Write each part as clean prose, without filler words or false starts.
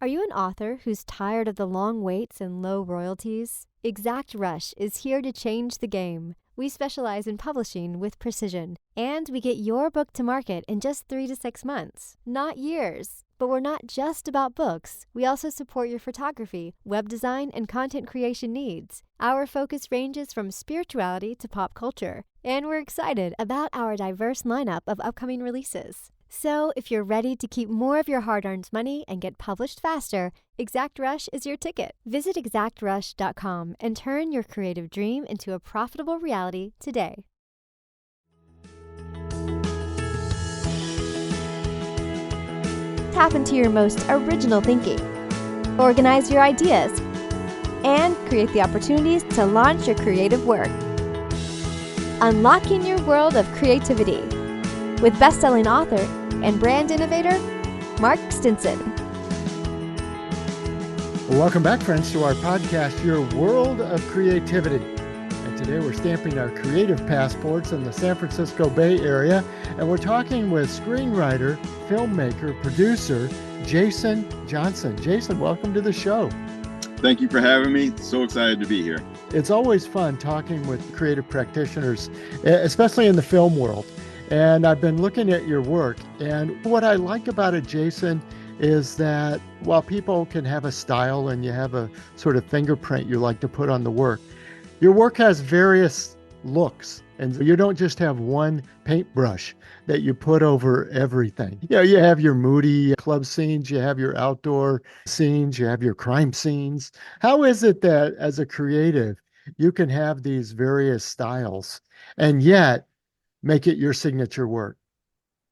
Are you an author who's tired of the long waits and low royalties? Exact Rush is here to change the game. We specialize in publishing with precision, and we get your book to market in just 3 to 6 months, not years. But we're not just about books. We also support your photography, web design, and content creation needs. Our focus ranges from spirituality to pop culture, and we're excited about our diverse lineup of upcoming releases. So, if you're ready to keep more of your hard-earned money and get published faster, Exact Rush is your ticket. Visit exactrush.com and turn your creative dream into a profitable reality today. Tap into your most original thinking, organize your ideas, and create the opportunities to launch your creative work. Unlocking your world of creativity with best-selling author and brand innovator, Mark Stinson. Welcome back, friends, to our podcast, Your World of Creativity. And today we're stamping our creative passports in the San Francisco Bay Area, and we're talking with screenwriter, filmmaker, producer, Jayson Johnson. Jayson, welcome to the show. Thank you for having me. So excited to be here. It's always fun talking with creative practitioners, especially in the film world. And I've been looking at your work, and what I like about it, Jayson, is that while people can have a style and you have a sort of fingerprint you like to put on the work, your work has various looks, and you don't just have one paintbrush that you put over everything. You know, you have your moody club scenes, you have your outdoor scenes, you have your crime scenes. How is it that as a creative, you can have these various styles and yet make it your signature work?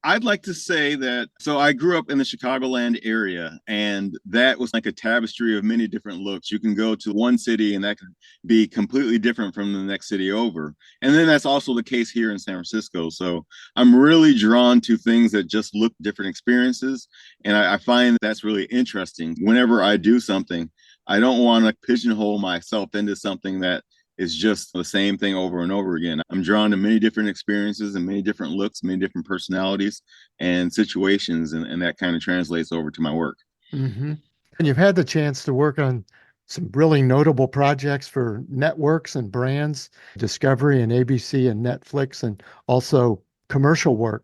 I'd like to say that, so I grew up in the Chicagoland area, and that was like a tapestry of many different looks. You can go to one city and that could be completely different from the next city over. And then that's also the case here in San Francisco. So I'm really drawn to things that just look different experiences. And I find that's really interesting. Whenever I do something, I don't want to pigeonhole myself into something that is just the same thing over and over again. I'm drawn to many different experiences and many different looks, many different personalities and situations, and that kind of translates over to my work. Mm-hmm. And you've had the chance to work on some really notable projects for networks and brands, Discovery and ABC and Netflix, and also commercial work.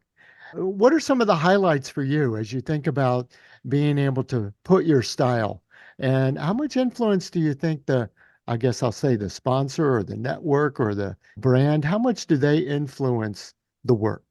What are some of the highlights for you as you think about being able to put your style? And how much influence do you think I guess I'll say the sponsor or the network or the brand, how much do they influence the work?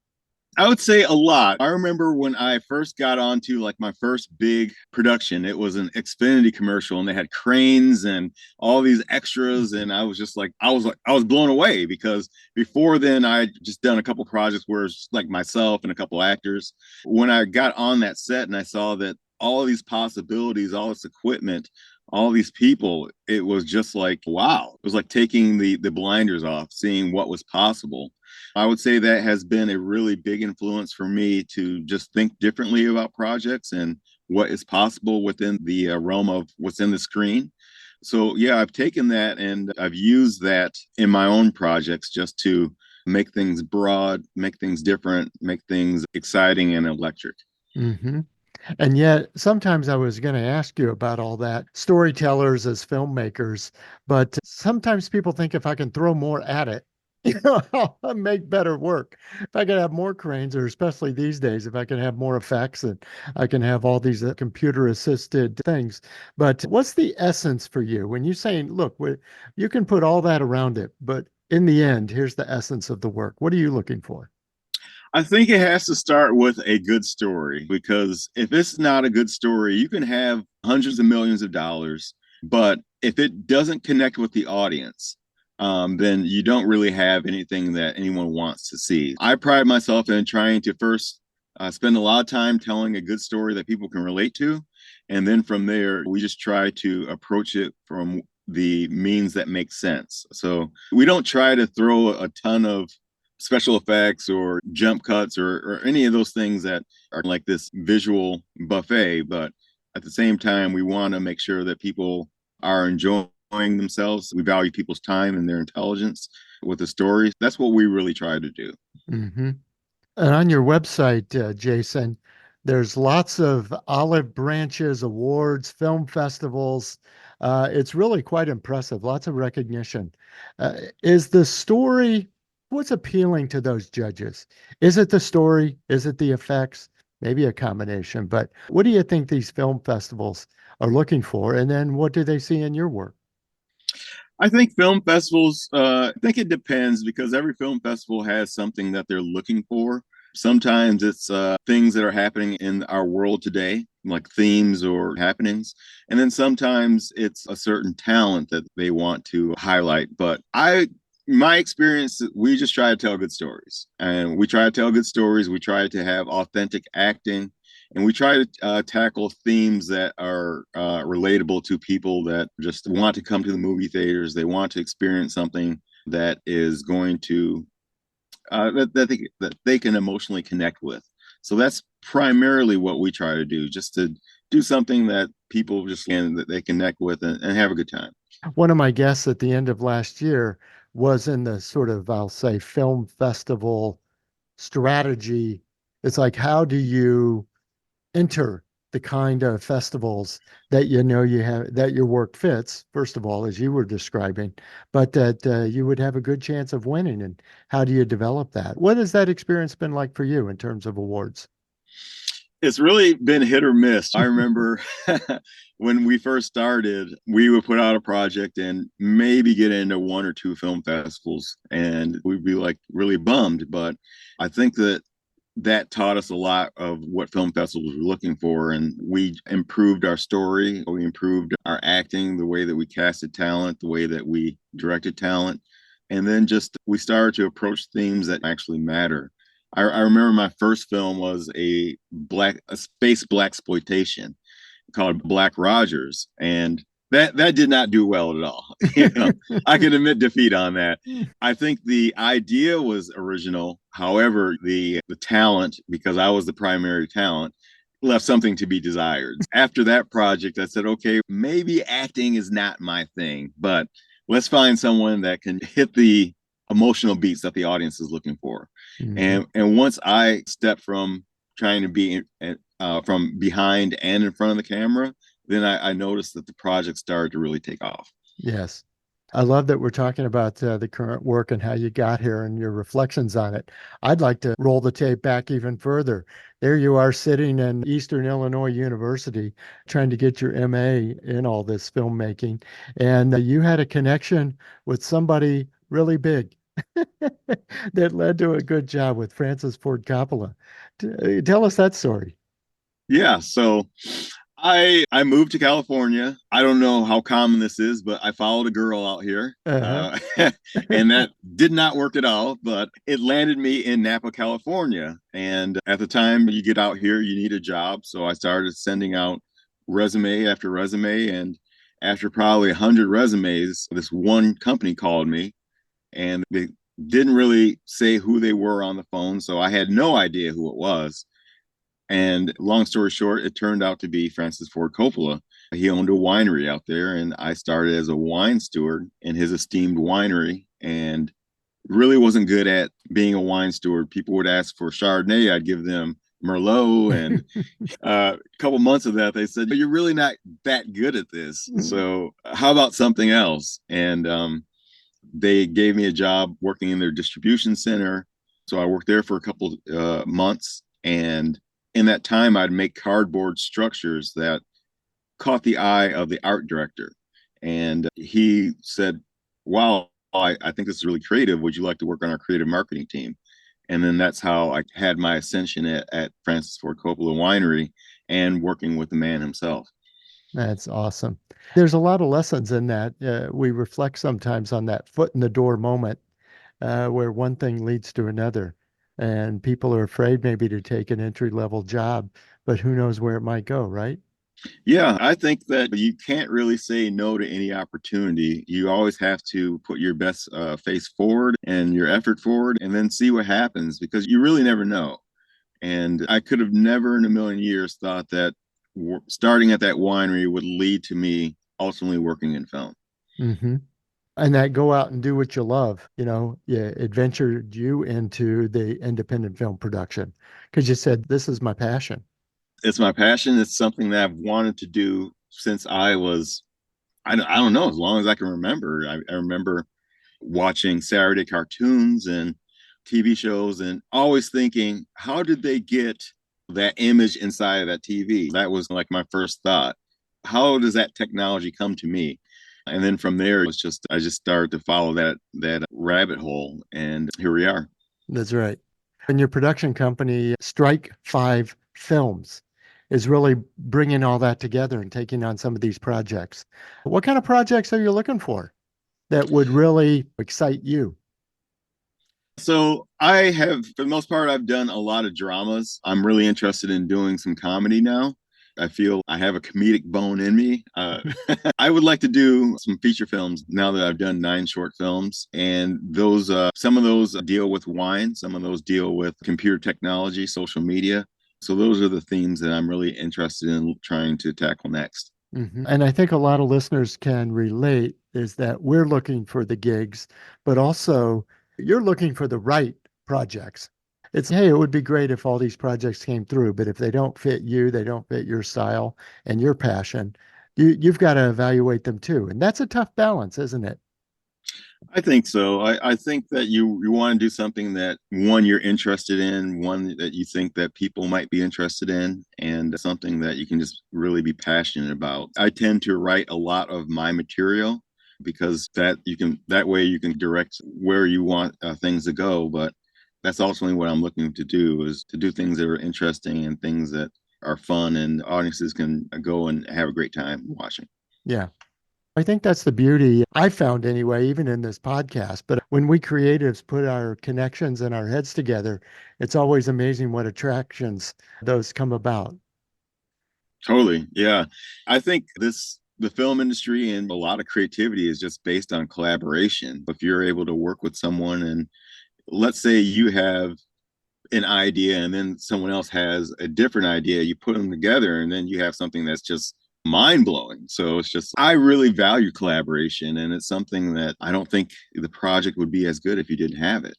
I would say a lot. I remember when I first got onto like my first big production, it was an Xfinity commercial and they had cranes and all these extras. And I was just like, I was blown away, because before then I'd just done a couple projects where it's like myself and a couple actors. When I got on that set and I saw that all these possibilities, all this equipment, all these people, it was just like, wow. It was like taking the blinders off, seeing what was possible. I would say that has been a really big influence for me to just think differently about projects and what is possible within the realm of what's in the screen. So yeah, I've taken that and I've used that in my own projects just to make things broad, make things different, make things exciting and electric. Mm-hmm. And yet, sometimes I was going to ask you about all that, storytellers as filmmakers, but sometimes people think if I can throw more at it, I'll make better work. If I could have more cranes, or especially these days, if I can have more effects and I can have all these computer assisted things. But what's the essence for you when you're saying, look, you can put all that around it, but in the end, here's the essence of the work. What are you looking for? I think it has to start with a good story, because if it's not a good story, you can have hundreds of millions of dollars, but if it doesn't connect with the audience, then you don't really have anything that anyone wants to see. I pride myself in trying to first spend a lot of time telling a good story that people can relate to. And then from there, we just try to approach it from the means that make sense. So we don't try to throw a ton of special effects or jump cuts or any of those things that are like this visual buffet. But at the same time, we want to make sure that people are enjoying themselves. We value people's time and their intelligence with the stories. That's what we really try to do. Mm-hmm. And on your website, Jayson, There's lots of olive branches, awards, film festivals. It's really quite impressive. Lots of recognition. Is the story, what's appealing to those judges? Is it the story? Is it the effects? Maybe a combination. But what do you think these film festivals are looking for? And then what do they see in your work? I think film festivals, I think it depends because every film festival has something that they're looking for. Sometimes it's things that are happening in our world today, like themes or happenings. And then sometimes it's a certain talent that they want to highlight. My experience, we just try to tell good stories. And we try to tell good stories. We try to have authentic acting. And we try to tackle themes that are relatable to people that just want to come to the movie theaters. They want to experience something that is going to that they can emotionally connect with. So that's primarily what we try to do, just to do something that people just can that they connect with and have a good time. One of my guests at the end of last year was in the sort of, I'll say, film festival strategy. It's like, how do you enter the kind of festivals that you know you have, that your work fits, first of all, as you were describing, but that you would have a good chance of winning? And how do you develop that? What has that experience been like for you in terms of awards? It's really been hit or miss. I remember when we first started, we would put out a project and maybe get into one or two film festivals, and we'd be like really bummed. But I think that taught us a lot of what film festivals were looking for, and we improved our story, we improved our acting, the way that we casted talent, the way that we directed talent, and then just we started to approach themes that actually matter. I remember my first film was a space black exploitation called Black Rogers, and that did not do well at all. You know, I can admit defeat on that. I think the idea was original. However, the talent, because I was the primary talent, left something to be desired. After that project, I said, okay, maybe acting is not my thing, but let's find someone that can hit the emotional beats that the audience is looking for. Mhm. And once I stepped from trying to be from behind and in front of the camera, then I noticed that the project started to really take off. Yes. I love that we're talking about the current work and how you got here and your reflections on it. I'd like to roll the tape back even further. There you are sitting in Eastern Illinois University trying to get your MA in all this filmmaking. And you had a connection with somebody really big that led to a good job with Francis Ford Coppola. Tell us that story. Yeah, so I moved to California. I don't know how common this is, but I followed a girl out here, Uh-huh. and that did not work at all. But it landed me in Napa, California. And at the time you get out here, you need a job, so I started sending out resume after resume. And after probably 100 resumes, this one company called me, and they didn't really say who they were on the phone, so I had no idea who it was. And long story short, it turned out to be Francis Ford Coppola. He owned a winery out there, and I started as a wine steward in his esteemed winery, and really wasn't good at being a wine steward. People would ask for Chardonnay, I'd give them Merlot, and a couple months of that, they said, "You're really not that good at this. So how about something else?" And they gave me a job working in their distribution center. So I worked there for a couple months, and in that time, I'd make cardboard structures that caught the eye of the art director. And he said, "Wow, I think this is really creative. Would you like to work on our creative marketing team?" And then that's how I had my ascension at Francis Ford Coppola Winery and working with the man himself. That's awesome. There's a lot of lessons in that. We reflect sometimes on that foot in the door moment where one thing leads to another. And people are afraid maybe to take an entry level job, but who knows where it might go, right? Yeah, I think that you can't really say no to any opportunity. You always have to put your best face forward and your effort forward and then see what happens because you really never know. And I could have never in a million years thought that starting at that winery would lead to me ultimately working in film. Hmm. And that go out and do what you love, yeah, adventured you into the independent film production because you said, this is my passion. It's my passion. It's something that I've wanted to do since I don't know, as long as I can remember. I remember watching Saturday cartoons and TV shows and always thinking, how did they get that image inside of that TV? That was like my first thought. How does that technology come to me? And then from there, I just started to follow that rabbit hole, and here we are. That's right. And your production company, Strike Five Films, is really bringing all that together and taking on some of these projects. What kind of projects are you looking for that would really excite you? So I have, for the most part, I've done a lot of dramas. I'm really interested in doing some comedy now. I feel I have a comedic bone in me. I would like to do some feature films now that I've done 9 short films, and some of those deal with wine, some of those deal with computer technology, social media. So those are the themes that I'm really interested in trying to tackle next. And I think a lot of listeners can relate is that we're looking for the gigs, but also you're looking for the right projects. It's, hey, it would be great if all these projects came through, but if they don't fit you, they don't fit your style and your passion, you've got to evaluate them too. And that's a tough balance, isn't it? I think so. I think that you want to do something that one you're interested in, one that you think that people might be interested in, and something that you can just really be passionate about. I tend to write a lot of my material because that way you can direct where you want things to go. But that's ultimately what I'm looking to do, is to do things that are interesting and things that are fun, and audiences can go and have a great time watching. Yeah. I think that's the beauty I found anyway, even in this podcast. But when we creatives put our connections and our heads together, it's always amazing what attractions those come about. Totally. Yeah. I think the film industry and a lot of creativity is just based on collaboration. If you're able to work with someone, and let's say you have an idea and then someone else has a different idea, you put them together and then you have something that's just mind blowing. So I really value collaboration, and it's something that I don't think the project would be as good if you didn't have it.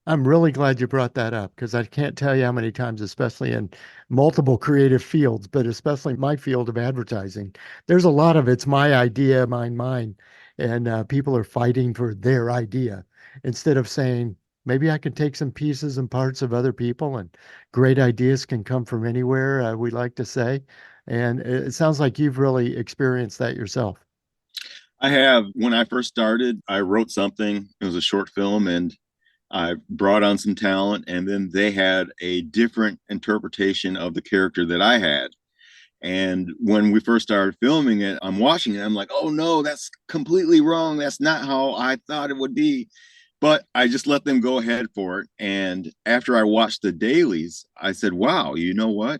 I'm really glad you brought that up because I can't tell you how many times, especially in multiple creative fields, but especially my field of advertising, there's a lot of it's my idea, mine. And people are fighting for their idea instead of saying, maybe I can take some pieces and parts of other people, and great ideas can come from anywhere, we like to say. And it sounds like you've really experienced that yourself. I have. When I first started, I wrote something. It was a short film, and I brought on some talent, and then they had a different interpretation of the character that I had. And when we first started filming it, I'm watching it. I'm like, oh no, that's completely wrong. That's not how I thought it would be. But I just let them go ahead for it. And after I watched the dailies, I said, wow, you know what?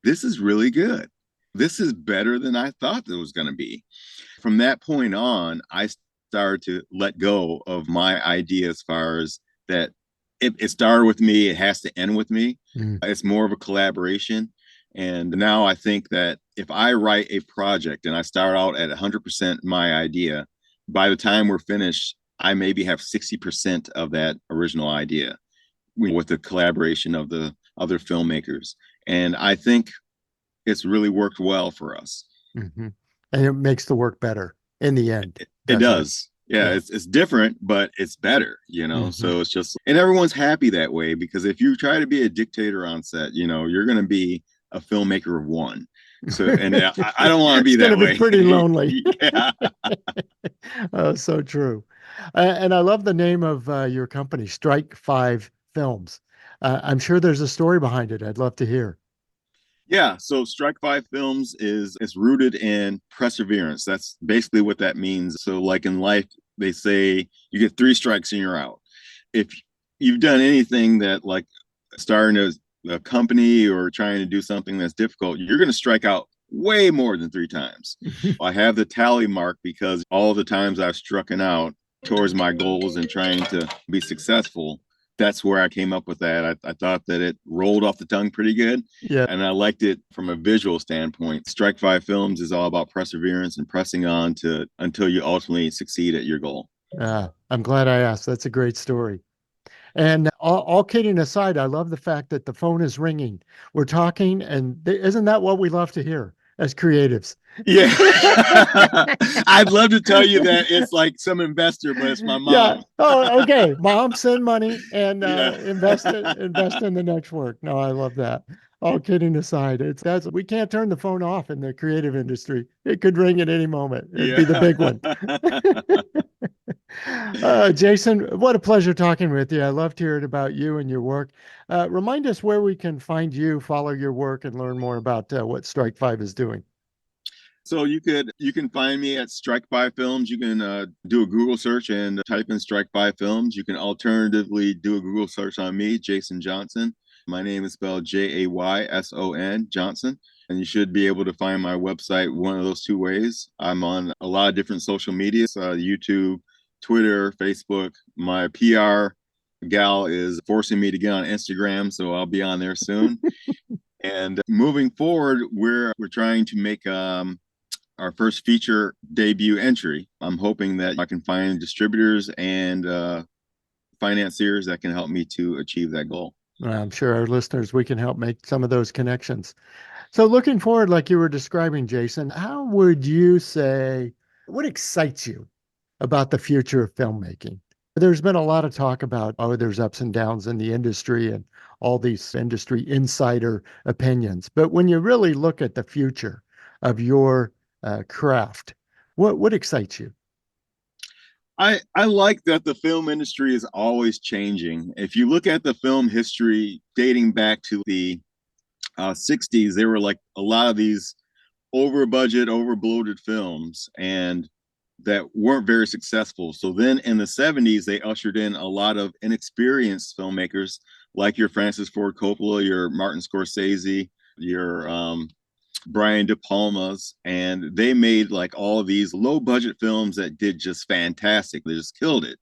This is really good. This is better than I thought it was going to be. From that point on, I started to let go of my idea as far as that it started with me, it has to end with me. Mm. It's more of a collaboration. And now I think that if I write a project and I start out at 100% my idea, by the time we're finished, I maybe have 60% of that original idea with the collaboration of the other filmmakers. And I think it's really worked well for us. Mm-hmm. And it makes the work better in the end. It does. Yeah, it's different, but it's better, Mm-hmm. So it's just, and everyone's happy that way, because if you try to be a dictator on set, you're going to be a filmmaker of one. So, and I don't want to be that way. It's going to be pretty lonely. Yeah. Oh, so true. And I love the name of your company, Strike Five Films. I'm sure there's a story behind it. I'd love to hear. Yeah, so Strike Five Films is rooted in perseverance. That's basically what that means. So like in life, they say you get 3 strikes and you're out. If you've done anything that, like starting a company or trying to do something that's difficult, you're going to strike out way more than 3 times. I have the tally mark because all the times I've struck out towards my goals and trying to be successful, that's where I came up with that. I thought that it rolled off the tongue pretty good. Yeah. And I liked it from a visual standpoint. Strike Five Films is all about perseverance and pressing on until you ultimately succeed at your goal. I'm glad I asked. That's a great story. And all kidding aside, I love the fact that the phone is ringing. We're talking, and isn't that what we love to hear as creatives? Yeah. I'd love to tell you that it's like some investor, but it's my Yeah. mom. Oh, okay. Mom, send money and Yeah. invest in the next work. No, I love that. All kidding aside, that's we can't turn the phone off in the creative industry. It could ring at any moment. It'd be the Yeah. big one. Jayson, what a pleasure talking with you. I loved hearing about you and your work. Remind us where we can find you, follow your work, and learn more about what Strike Five is doing. So you can find me at Strike Five Films. You can do a Google search and type in Strike Five Films. You can alternatively do a Google search on me, Jayson Johnson. My name is spelled Jayson Johnson, and you should be able to find my website one of those two ways. I'm on a lot of different social medias, YouTube, Twitter, Facebook. My PR gal is forcing me to get on Instagram, so I'll be on there soon. And moving forward, we're trying to make our first feature debut entry. I'm hoping that I can find distributors and financiers that can help me to achieve that goal. I'm sure our listeners, we can help make some of those connections. So, looking forward, like you were describing, Jayson, how would you say what excites you about the future of filmmaking? There's been a lot of talk about, oh, there's ups and downs in the industry and all these industry insider opinions. But when you really look at the future of your craft, what excites you? I like that the film industry is always changing. If you look at the film history dating back to the 60s, there were like a lot of these over budget, over bloated films and that weren't very successful. So then in the 70s, they ushered in a lot of inexperienced filmmakers like your Francis Ford Coppola, your Martin Scorsese, your Brian De Palma's, and they made like all these low budget films that did just fantastic. They just killed it.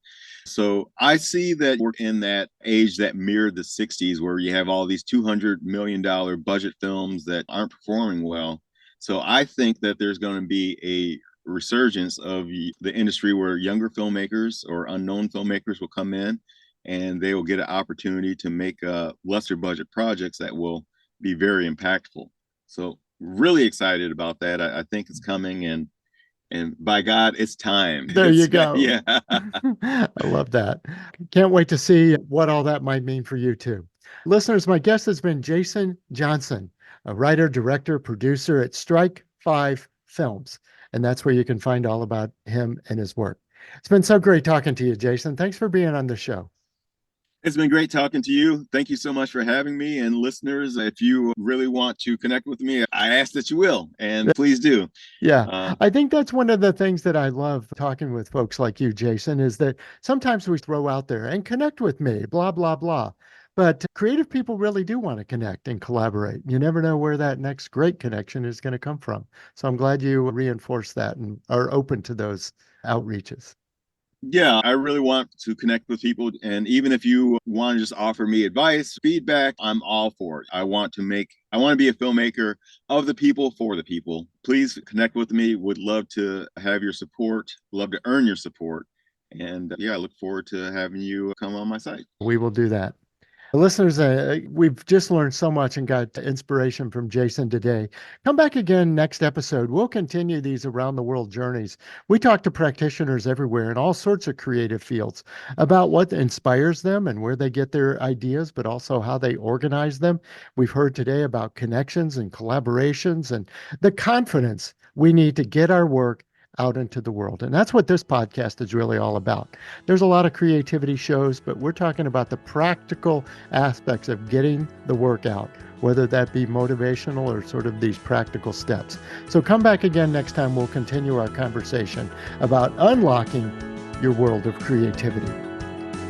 So I see that we're in that age that mirrored the 60s where you have all these $200 million budget films that aren't performing well. So I think that there's going to be a resurgence of the industry where younger filmmakers or unknown filmmakers will come in and they will get an opportunity to make lesser budget projects that will be very impactful. So really excited about that. I think it's coming and by God, it's time. There you go. Yeah. I love that. Can't wait to see what all that might mean for you too. Listeners, my guest has been Jayson Johnson, a writer, director, producer at Strike Five Films. And that's where you can find all about him and his work. It's been so great talking to you, Jayson. Thanks for being on the show. It's been great talking to you. Thank you so much for having me. And listeners, if you really want to connect with me, I ask that you will, and please do. Yeah, Uh, I think that's one of the things that I love talking with folks like you, Jayson, is that sometimes we throw out there and connect with me, blah, blah, blah. But creative people really do want to connect and collaborate. You never know where that next great connection is going to come from. So I'm glad you reinforce that and are open to those outreaches. yeah, I really want to connect with people. And even if you want to just offer me advice, feedback, I'm all for it. I want to be a filmmaker of the people for the people. Please connect with me. Would love to have your support, love to earn your support. And yeah, I look forward to having you come on my site. We will do that. Listeners, we've just learned so much and got inspiration from Jayson today. Come back again next episode. We'll continue these around the world journeys. We talk to practitioners everywhere in all sorts of creative fields about what inspires them and where they get their ideas, but also how they organize them. We've heard today about connections and collaborations and the confidence we need to get our work out into the world. And that's what this podcast is really all about. There's a lot of creativity shows, but we're talking about the practical aspects of getting the work out, whether that be motivational or sort of these practical steps. So come back again next time. We'll continue our conversation about unlocking your world of creativity.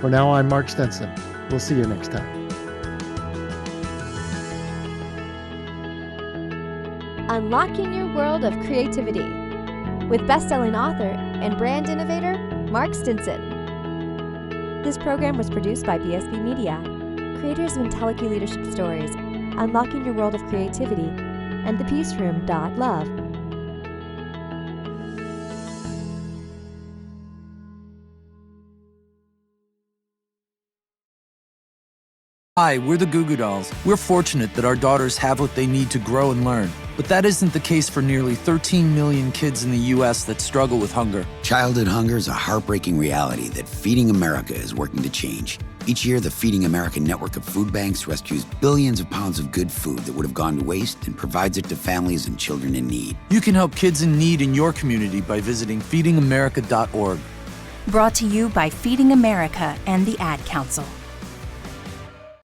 For now, I'm Mark Stenson. We'll see you next time. Unlocking Your World of Creativity with best-selling author and brand innovator, Mark Stinson. This program was produced by BSB Media, creators of IntelliKey Leadership Stories, Unlocking Your World of Creativity, and The Peace Room. Love. Hi, we're the Goo Goo Dolls. We're fortunate that our daughters have what they need to grow and learn. But that isn't the case for nearly 13 million kids in the U.S. that struggle with hunger. Childhood hunger is a heartbreaking reality that Feeding America is working to change. Each year, the Feeding America network of food banks rescues billions of pounds of good food that would have gone to waste and provides it to families and children in need. You can help kids in need in your community by visiting feedingamerica.org. Brought to you by Feeding America and the Ad Council.